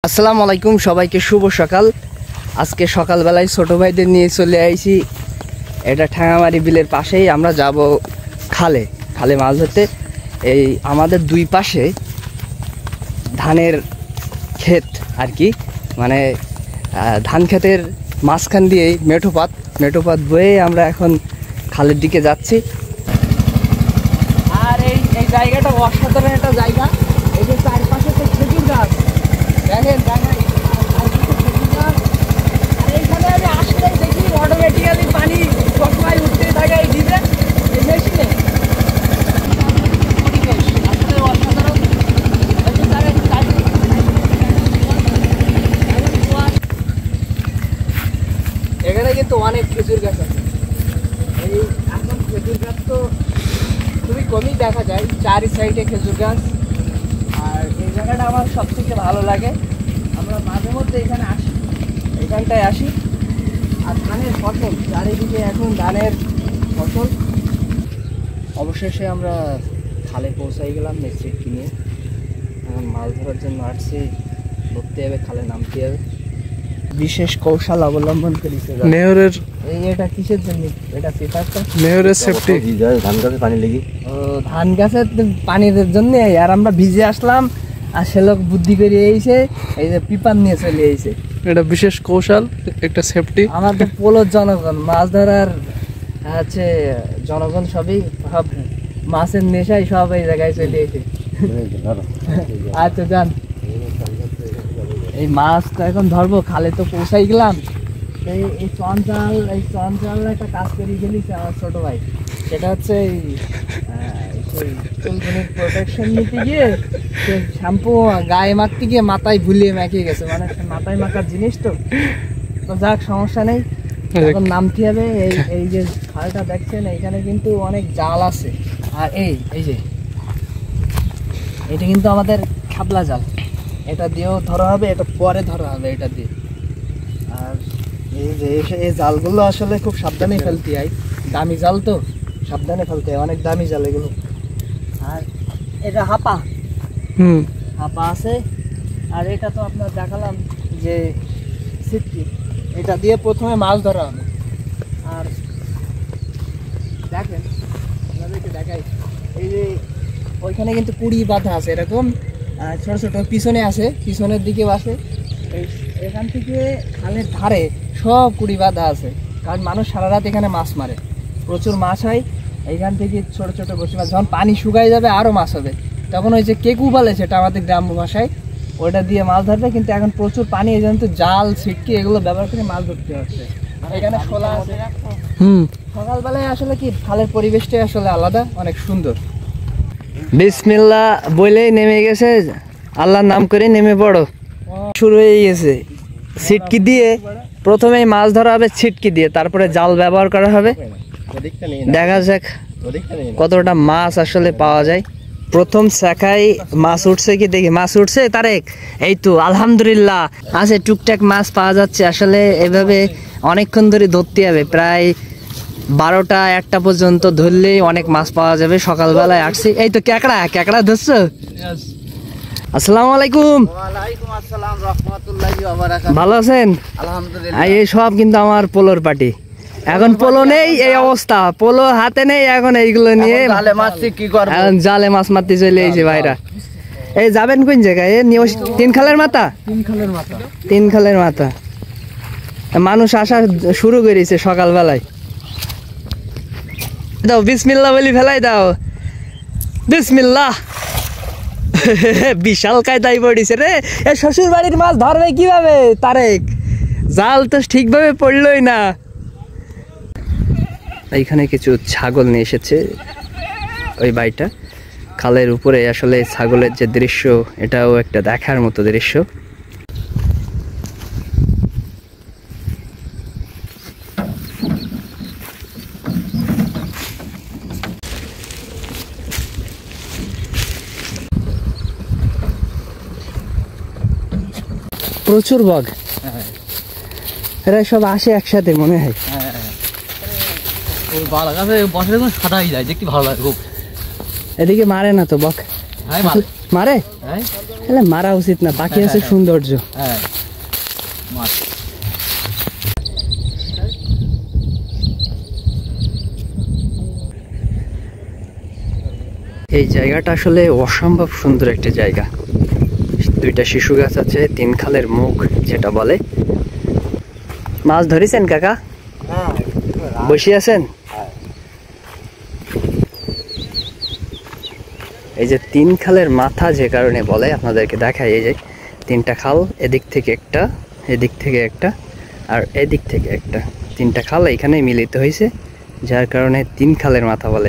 আসসালামু আলাইকুম, সবাইকে শুভ সকাল। আজকে সকালবেলায় ছোট ভাইদের নিয়ে চলে আইছি এটা ঠ্যাঙামারি বিলের পাশেই। আমরা যাব খালে খালে মাছ ধরতে। এই আমাদের দুই পাশে ধানের ক্ষেত আর কি, মানে ধান ক্ষেতের মাঝখান দিয়েই মেঠোপাত বয়ে আমরা এখন খালের দিকে যাচ্ছি। আর এই জায়গাটা অসাধারণ একটা জায়গা। এই যে চারপাশে তো খেজুর গাছ, দেখেন এইখানে আমি আসলেই দেখি অটোমেটিক্যালি পানি সবসময় উঠতেই থাকে এই ডিপে, এই মেশিনে। আসলে অসাধারণ। এখানে কিন্তু অনেক খেজুর গাছ আছে। এই এখন খেজুর গাছ তো খুবই কমই দেখা যায়, চারি সাইডে খেজুর গাছ। আর এই জায়গাটা আমার সবথেকে ভালো লাগে। আমরা মাঝে মধ্যে এখানে আসি, এখানটায় আসি। আর ধানের ফসল চারিদিকে, এখন ধানের ফসল। অবশেষে আমরা খালে পৌঁছাই গেলাম নেক্সট কিনে। এখন মাছ ধরার জন্য আসছি, ধরতে হবে, খালে নামতে হবে। বিশেষ কৌশল অবলম্বন করেছে নেহরের। এটা কিসের জন্য? এটা পেপারটা নেহরের সেফটি, ধান গাছে পানি লেগে। ও, ধান গাছের পানির জন্য। আর আমরা ভিজে আসলাম, আর সে লোক বুদ্ধি করে এসে এই যে পেপার নিয়ে চলে এসে। এটা বিশেষ কৌশল, একটা সেফটি। আমাদের পোলোর জনগণ, মাছ ধরার আছে জনগণ, সবই সব মাছের নেশায় সব এই জায়গায় চলে এসে। আচ্ছা যান, এই মাছ তো এখন ধরবো। খালে তো পৌঁছাই গেলাম। এই চঞ্চাল একটা কাজ করে গেলিছে আমার ছোট ভাই। সেটা হচ্ছে সেই চুলকুনির প্রোটেকশন নিতে গিয়ে সে শ্যাম্পু গায়ে মাখতে গিয়ে মাথায় ভুলিয়ে মেখে গেছে। মানে মাথায় মাখার জিনিস তো যাক, সমস্যা নেই। এখন নামতে হবে। এই যে খালটা দেখছেন, এইখানে কিন্তু অনেক জাল আছে। আর এই যে এটা কিন্তু আমাদের খাবলা জাল, এটা দিয়েও ধরা হবে, এটা পরে ধরা হবে এটা দিয়ে। আর এই যে এই জালগুলো আসলে খুব সাবধানে ফেলতে হয়, দামি জাল তো সাবধানে ফেলতে হয়, অনেক দামি জাল এগুলো। আর এটা হাপা আছে। আর এটা তো আপনার দেখালাম যে ছিটকি, এটা দিয়ে প্রথমে মাছ ধরা হবে। আর দেখেন, আপনাদেরকে দেখাই, এই যে ওইখানে কিন্তু কুড়ি বাঁধা আছে এরকম ছোট ছোট, পিছনে আছে, পিছনের দিকেও আছে। এখান থেকে খালের ধারে সব কুড়ি বাঁধা আছে, কারণ মানুষ সারা রাত এখানে মাছ মারে, প্রচুর মাছ হয়। এইখান থেকে ছোট ছোট বসি মাছ, যখন পানি শুকাই যাবে আরও মাছ হবে, তখন ওই যে কেকু বলে, সেটা আমাদের গ্রাম্য ভাষায়, ওইটা দিয়ে মাছ ধরবে। কিন্তু এখন প্রচুর পানি, এই জন্য তো জাল ছিটকি এগুলো ব্যবহার করে মাছ ধরতে হচ্ছে। এখানে শোলা আছে। সকালবেলায় আসলে কি খালের পরিবেশটাই আসলে আলাদা, অনেক সুন্দর। বিসমিল্লাহ বলেই নেমে গেছে, আল্লাহর নাম করে নেমে পড়ো। শুরু হয়ে গেছে। ছিটকি দিয়ে প্রথমেই মাছ ধরা হবে, ছিটকি দিয়ে, তারপরে জাল ব্যবহার করা হবে। দেখা যাক কতটা মাছ আসলে পাওয়া যায়। প্রথম শাখায় মাছ উঠছে কি দেখি, মাছ উঠছে তারেক? এই তো আলহামদুলিল্লাহ আছে, টুকটাক মাছ পাওয়া যাচ্ছে। আসলে এভাবে অনেকক্ষণ ধরে ধরতে হবে, প্রায় 12টা-1টা পর্যন্ত ধরলেই অনেক মাছ পাওয়া যাবে। সকালবেলায় আসছি। এই তো ক্যাকড়া ধরছো? আসসালামু আলাইকুম। ওয়ালাইকুম আসসালাম রাহমাতুল্লাহি ওয়া বারাকাতুহু। ভালো আছেন? আলহামদুলিল্লাহ। এই সব কিন্তু আমার পোলোর পার্টি। এখন পোলো নেই, এই অবস্থা, পোলো হাতে নেই। এখন এইগুলো নিয়ে জালে মাছ কি করব? এখন জালে মাছ মারতে চলে এসেছে ভাইরা। এই যাবেন কোন জায়গায়? তিন খালের মাথা। তিন খালের মাথা মানুষ আসা শুরু করেছে সকালবেলায়। দাও বিসমিল্লাহ বলি ফেলাই দাও, বিসমিল্লাহ। বিশাল কায়দায় পড়িছে রে। এ শ্বশুর বাড়ির মাছ ধরবে কিভাবে তারেক? জাল তো ঠিকভাবে পড়লই না। এইখানে কিছু ছাগল নিয়ে এসেছে ওই ভাইটা। খালের উপরে আসলে ছাগলের যে দৃশ্য, এটাও একটা দেখার মতো দৃশ্য। প্রচুর বগ, এরা সব আসে একসাথে মনে হয়। বালা গাছে বসে দেখুন সাদা হয়ে যায়, দেখতে ভালো লাগে খুব। এদিকে মারে না তো বক? মারে তাহলে মারা উচিত না, বাকি আছে সৌন্দর্য। এই জায়গাটা আসলে অসম্ভব সুন্দর একটা জায়গা। দুইটা শিশু গাছ আছে, তিন খালের মুখ যেটা বলে। মাছ ধরেছেন কাকা? বসে আছেন? এই যে তিন খালের মাথা যে কারণে বলে আপনাদেরকে দেখাই, এই যে তিনটা খাল, এদিক থেকে একটা, এদিক থেকে একটা, আর এদিক থেকে একটা, তিনটা খাল এখানে মিলিত হয়েছে, যার কারণে তিন খালের মাথা বলে।